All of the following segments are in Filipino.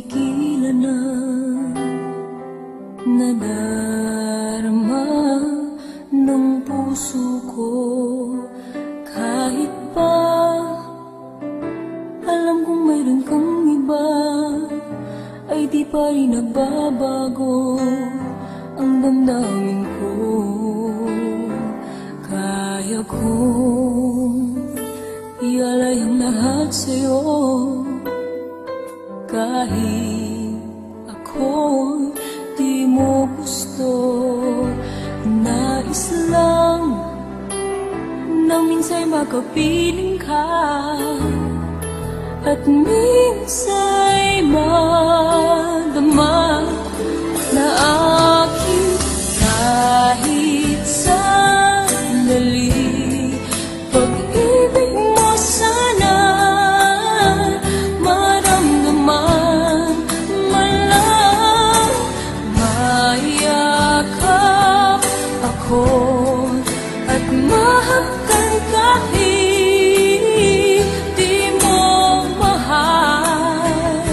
pigilan na nadarama ng puso ko. Kahit pa alam kong mayroon kang iba, ay di pa rin nagbabago ang damdamin ko. Kaya kong ialay ang lahat sa'yo, kahit ako'y di mo gusto. Nais lang na minsa'y makapiling ka, at minsa'y madama na aking kahit sandali. Pag-ibig mo sana maramdaman, man lang mayakap ako at mahagkan kahit di mo mahal.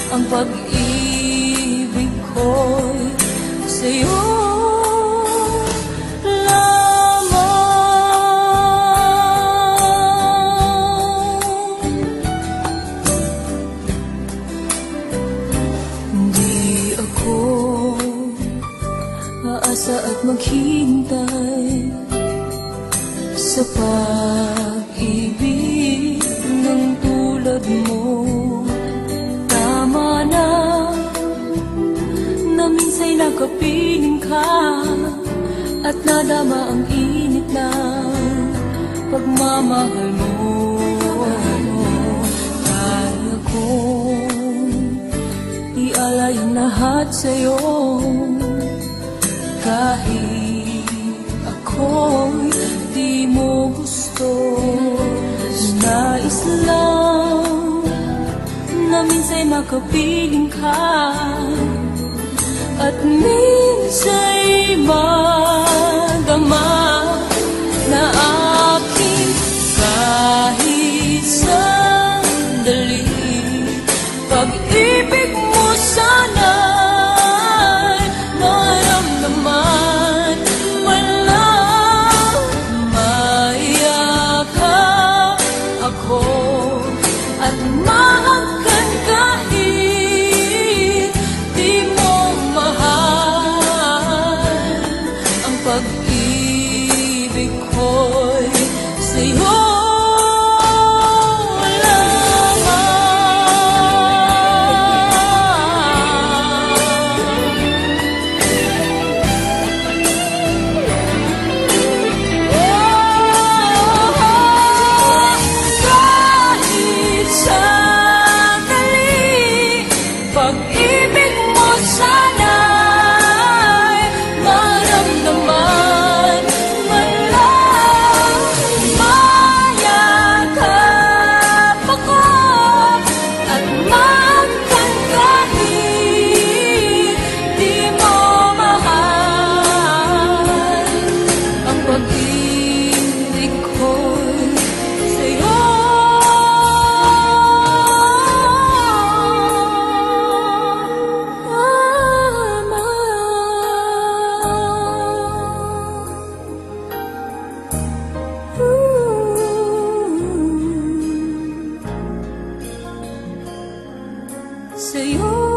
Ang pag-ibig ko'y sa'yo lamang. Hindi ako aasa at maghintay sa pag-ibig ng tulad mo. Tama na minsa'y nakapiling ka at nadama ang init ng pagmamahal mo. Kaya kong ialay ang lahat sa'yo, kahit ako'y di mo gusto. Nais lang na minsa'y makapiling ka, at minsa'y madama na aking kahit sandali. Pag-ibig mo sana'y maramdaman, man lang mayakap ako at mahagkan kahit di mo mahal. Ang pag-ibig ko'y sa'yo pag-ibig mo sana'y maramdaman, man lang mayakap ako at mahagkan kahit di mo mahal. Ang pag-ibig ko'y sa'yo sa'yo.